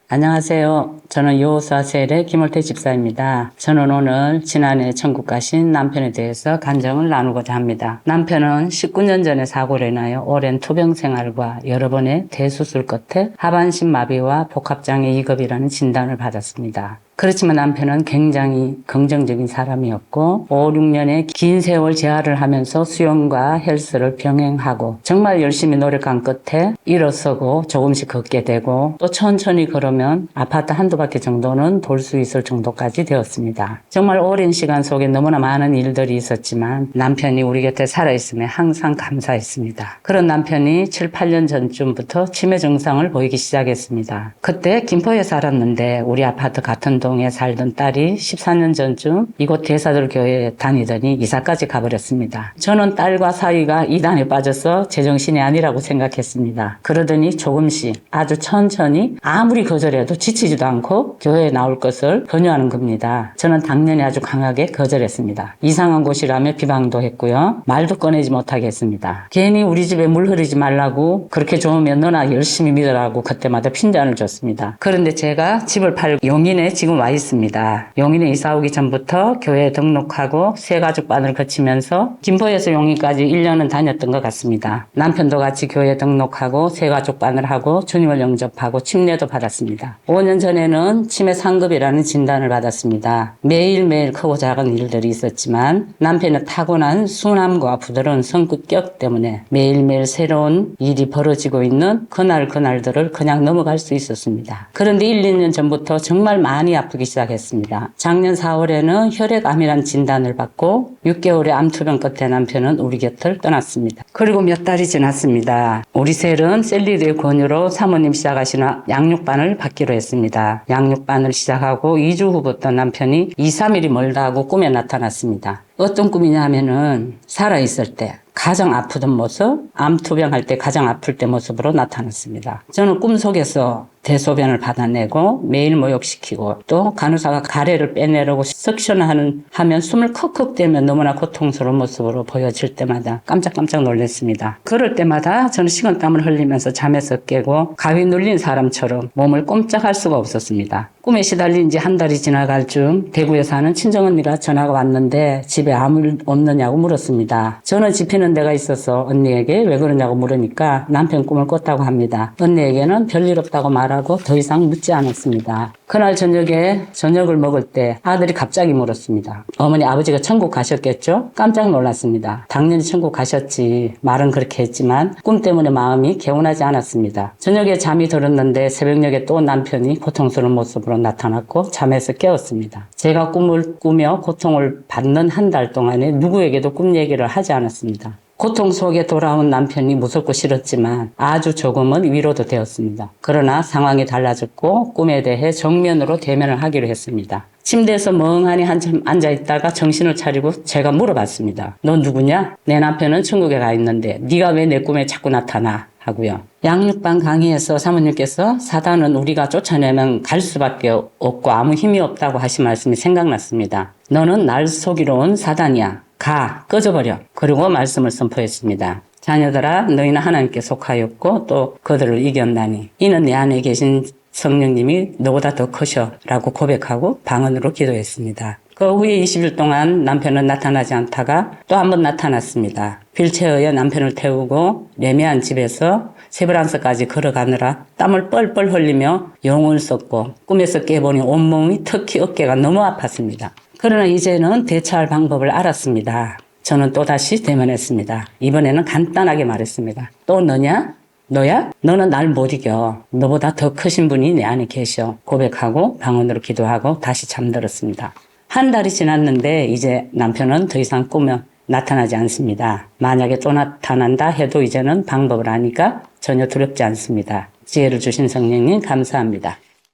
안녕하세요. 저는 요사셀의 김월태 집사입니다. 저는 오늘 지난해 천국 가신 남편에 대해서 간증을 나누고자 합니다. 남편은 19년 전에 사고를 인하여 오랜 투병 생활과 여러 번의 대수술 끝에 하반신 마비와 복합장애 2급이라는 진단을 받았습니다. 그렇지만 남편은 굉장히 긍정적인 사람이었고 5, 6년의 긴 세월 재활을 하면서 수영과 헬스를 병행하고 정말 열심히 노력한 끝에 일어서고 조금씩 걷게 되고 또 천천히 걸으면 아파트 한두 바퀴 정도는 돌 수 있을 정도까지 되었습니다. 정말 오랜 시간 속에 너무나 많은 일들이 있었지만 남편이 우리 곁에 살아있음에 항상 감사했습니다. 그런 남편이 7, 8년 전쯤부터 치매 증상을 보이기 시작했습니다. 그때 김포에 살았는데 우리 아파트 같은 동에 살던 딸이 14년 전쯤 이곳 대사들 교회에 다니더니 이사까지 가버렸습니다. 저는 딸과 사이가 이단에 빠져서 제정신이 아니라고 생각했습니다. 그러더니 조금씩 아주 천천히 아무리 거절해도 지치지도 않고 교회에 나올 것을 권유하는 겁니다. 저는 당연히 아주 강하게 거절했습니다. 이상한 곳이라며 비방도 했고요. 말도 꺼내지 못하게 했습니다. 괜히 우리 집에 물 흐르지 말라고 그렇게 좋으면 너나 열심히 믿으라고 그때마다 핀잔을 줬습니다. 그런데 제가 집을 팔고 용인에 지금 와 있습니다. 용인에 이사 오기 전부터 교회에 등록하고 새가족반을 거치면서 김포에서 용인까지 1년은 다녔던 것 같습니다. 남편도 같이 교회에 등록하고 새가족반을 하고 주님을 영접하고 침례도 받았습니다. 5년 전에는 치매 3급이라는 진단을 받았습니다. 매일매일 크고 작은 일들이 있었지만 남편의 타고난 순함과 부드러운 성격 때문에 매일매일 새로운 일이 벌어지고 있는 그날들을 그냥 넘어갈 수 있었습니다. 그런데 1, 2년 전부터 정말 많이 아프기 시작했습니다. 작년 4월에는 혈액암이란 진단을 받고 6개월의 암투병 끝에 남편은 우리 곁을 떠났습니다. 그리고 몇 달이 지났습니다. 우리 셀은 셀리드의 권유로 사모님 시작하시는 양육반을 받기로 했습니다. 양육반을 시작하고 2주 후부터 남편이 2, 3일이 멀다 하고 꿈에 나타났습니다. 어떤 꿈이냐 하면은 살아있을 때 가장 아프던 모습, 암투병할 때 가장 아플 때 모습으로 나타났습니다. 저는 꿈속에서 대소변을 받아내고 매일 모욕시키고 또 간호사가 가래를 빼내려고 석션하면 숨을 컥컥 대면 너무나 고통스러운 모습으로 보여질 때마다 깜짝깜짝 놀랐습니다. 그럴 때마다 저는 식은땀을 흘리면서 잠에서 깨고 가위 눌린 사람처럼 몸을 꼼짝할 수가 없었습니다. 꿈에 시달린 지 한 달이 지나갈 즈음 대구에 사는 친정언니가 전화가 왔는데 집에 아무 없느냐고 물었습니다. 저는 집히는 데가 있어서 언니에게 왜 그러냐고 물으니까 남편 꿈을 꿨다고 합니다. 언니에게는 별일 없다고 말하고 더 이상 묻지 않았습니다. 그날 저녁에 저녁을 먹을 때 아들이 갑자기 물었습니다. 어머니 아버지가 천국 가셨겠죠? 깜짝 놀랐습니다. 당연히 천국 가셨지. 말은 그렇게 했지만 꿈 때문에 마음이 개운하지 않았습니다. 저녁에 잠이 들었는데 새벽녘에 또 남편이 고통스러운 모습으로 나타났고 잠에서 깨었습니다. 제가 꿈을 꾸며 고통을 받는 한 달 동안에 누구에게도 꿈 얘기를 하지 않았습니다. 고통 속에 돌아온 남편이 무섭고 싫었지만 아주 조금은 위로도 되었습니다. 그러나 상황이 달라졌고 꿈에 대해 정면으로 대면을 하기로 했습니다. 침대에서 멍하니 한참 앉아있다가 정신을 차리고 제가 물어봤습니다. 넌 누구냐? 내 남편은 천국에 가 있는데 네가 왜 내 꿈에 자꾸 나타나? 하고요. 양육반 강의에서 사모님께서 사단은 우리가 쫓아내면 갈 수밖에 없고 아무 힘이 없다고 하신 말씀이 생각났습니다. 너는 날 속이러 온 사단이야. 가, 꺼져버려. 그리고 말씀을 선포했습니다. 자녀들아, 너희는 하나님께 속하였고 또 그들을 이겼나니 이는 내 안에 계신 성령님이 너보다 더 크셔 라고 고백하고 방언으로 기도했습니다. 그 후에 20일 동안 남편은 나타나지 않다가 또 한 번 나타났습니다. 휠체어에 남편을 태우고 레미안 집에서 세브란스까지 걸어가느라 땀을 뻘뻘 흘리며 영혼을 썼고 꿈에서 깨보니 온몸이 특히 어깨가 너무 아팠습니다. 그러나 이제는 대처할 방법을 알았습니다. 저는 또다시 대면했습니다. 이번에는 간단하게 말했습니다. 또 너냐? 너야? 너는 날 못 이겨. 너보다 더 크신 분이 내 안에 계셔. 고백하고 방언으로 기도하고 다시 잠들었습니다. 한 달이 지났는데 이제 남편은 더 이상 꿈에 나타나지 않습니다. 만약에 또 나타난다 해도 이제는 방법을 아니까 전혀 두렵지 않습니다. 지혜를 주신 성령님 감사합니다.